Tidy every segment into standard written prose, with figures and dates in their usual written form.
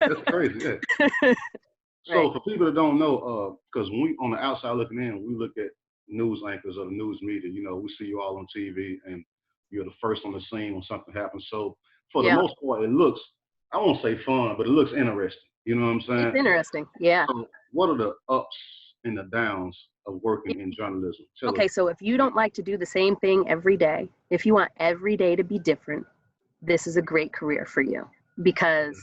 That's crazy. Yeah. So Right. for people that don't know, because when we on the outside looking in, we look at news anchors or the news media. You know, we see you all on TV, and you're the first on the scene when something happens. So for the Yeah. most part, it looks, I won't say fun, but it looks interesting. You know what I'm It's saying? interesting. Yeah. So what are the ups and the downs of working in journalism? Tell us. Okay, so if you don't like to do the same thing every day, if you want every day to be different, this is a great career for you, because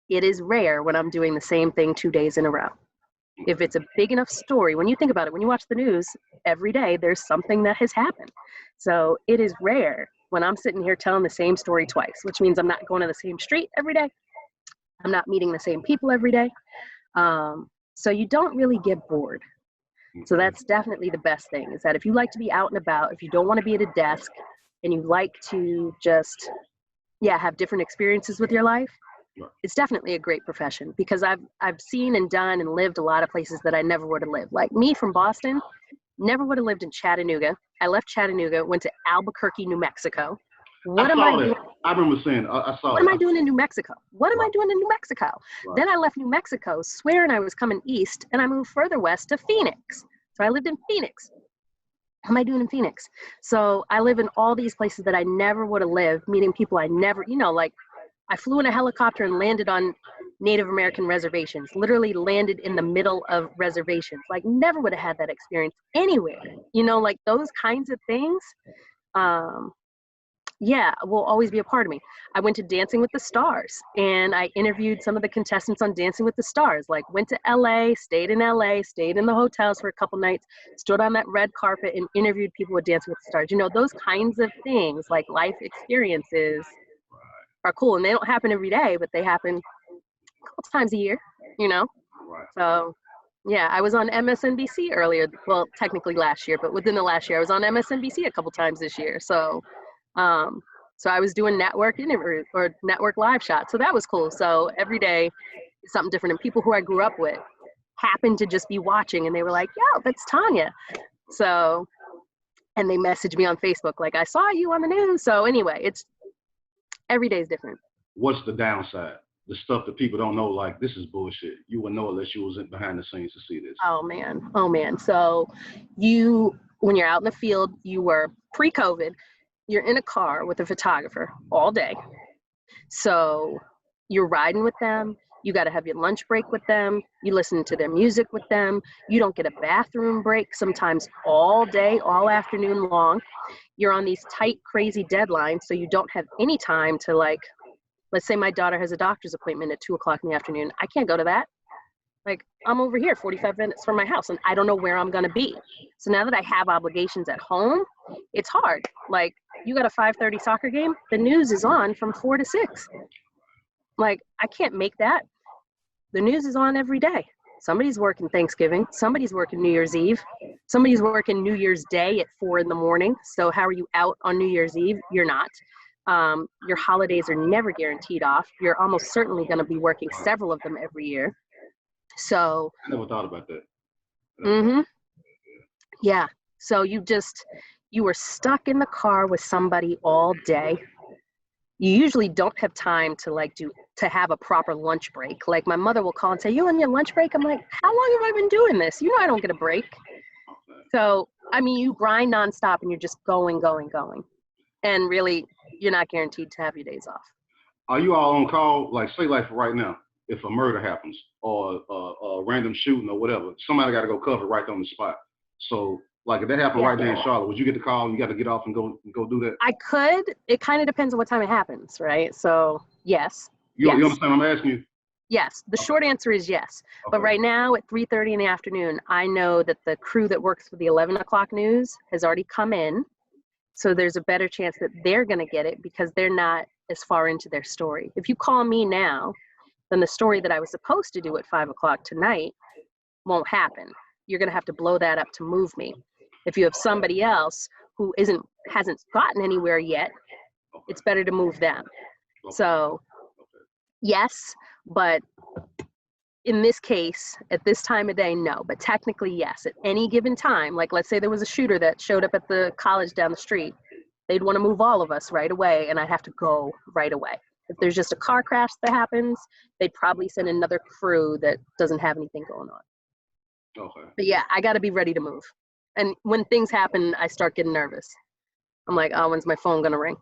it is rare when I'm doing the same thing 2 days in a row. If it's a big enough story, when you think about it, when you watch the news every day, there's something that has happened. So it is rare when I'm sitting here telling the same story twice, which means I'm not going to the same street every day. I'm not meeting the same people every day. So you don't really get bored. So that's definitely the best thing, is that if you like to be out and about, if you don't want to be at a desk and you like to just, have different experiences with your life, it's definitely a great profession, because I've seen and done and lived a lot of places that I never would have lived. Like me from Boston, never would have lived in Chattanooga. I left Chattanooga, went to Albuquerque, New Mexico. What am I doing? I remember saying, I saw What am I doing in New Mexico? What am I doing in New Mexico? Right. Then I left New Mexico swearing I was coming east, and I moved further west to Phoenix. So I lived in Phoenix. What am I doing in Phoenix? So I live in all these places that I never would have lived, meeting people I never, like I flew in a helicopter and landed on Native American reservations, literally landed in the middle of reservations. Like never would have had that experience anywhere, like those kinds of things. Will always be a part of me. I went to Dancing with the Stars, and I interviewed some of the contestants on Dancing with the Stars. Like went to LA, stayed in the hotels for a couple nights, stood on that red carpet and interviewed people with Dancing with the Stars. Those kinds of things, like life experiences, are cool. And they don't happen every day, but they happen a couple times a year, Right. So I was on MSNBC earlier. Well, technically last year, but within the last year, I was on MSNBC a couple times this year. So I was doing network interview or network live shots. So that was cool. So every day is something different. And people who I grew up with happened to just be watching, and they were like, yo, that's Tanya. So, and they messaged me on Facebook, like, I saw you on the news. So anyway, it's every day is different. What's the downside? The stuff that people don't know, like, this is bullshit. You wouldn't know unless you was behind the scenes to see this. Oh man. So when you're out in the field, you were pre-COVID, you're in a car with a photographer all day. So you're riding with them. You got to have your lunch break with them. You listen to their music with them. You don't get a bathroom break sometimes all day, all afternoon long. You're on these tight, crazy deadlines. So you don't have any time to, like, let's say my daughter has a doctor's appointment at 2:00 in the afternoon. I can't go to that. Like, I'm over here 45 minutes from my house, and I don't know where I'm going to be. So now that I have obligations at home, it's hard. Like, you got a 5:30 soccer game, the news is on from 4 to 6. Like, I can't make that. The news is on every day. Somebody's working Thanksgiving. Somebody's working New Year's Eve. Somebody's working New Year's Day at 4 a.m. So how are you out on New Year's Eve? You're not. Your holidays are never guaranteed off. You're almost certainly going to be working several of them every year. So I never thought about that. Mm-hmm. Yeah. So you were stuck in the car with somebody all day. You usually don't have time to have a proper lunch break. Like, my mother will call and say, you on your lunch break? I'm like, how long have I been doing this? I don't get a break. Okay. So, you grind nonstop, and you're just going. And really, you're not guaranteed to have your days off. Are you all on call? Like, say, like for right now, if a murder happens or a random shooting or whatever, somebody got to go cover right on the spot. So, like, if that happened right there in Charlotte, would you get the call and you got to get off and go do that? I could. It kind of depends on what time it happens, right? So, yes. You understand what I'm asking you? Yes. The short answer is yes. Okay. But right now at 3:30 in the afternoon, I know that the crew that works for the 11 o'clock news has already come in. So there's a better chance that they're going to get it because they're not as far into their story. If you call me now, then the story that I was supposed to do at 5 o'clock tonight won't happen. You're going to have to blow that up to move me. If you have somebody else who hasn't gotten anywhere yet, it's better to move them. So yes, but in this case, at this time of day, no. But technically, yes. At any given time, like, let's say there was a shooter that showed up at the college down the street, they'd want to move all of us right away, and I'd have to go right away. If there's just a car crash that happens, they'd probably send another crew that doesn't have anything going on. Okay. But yeah, I got to be ready to move. And when things happen, I start getting nervous. I'm like, oh, when's my phone going to ring?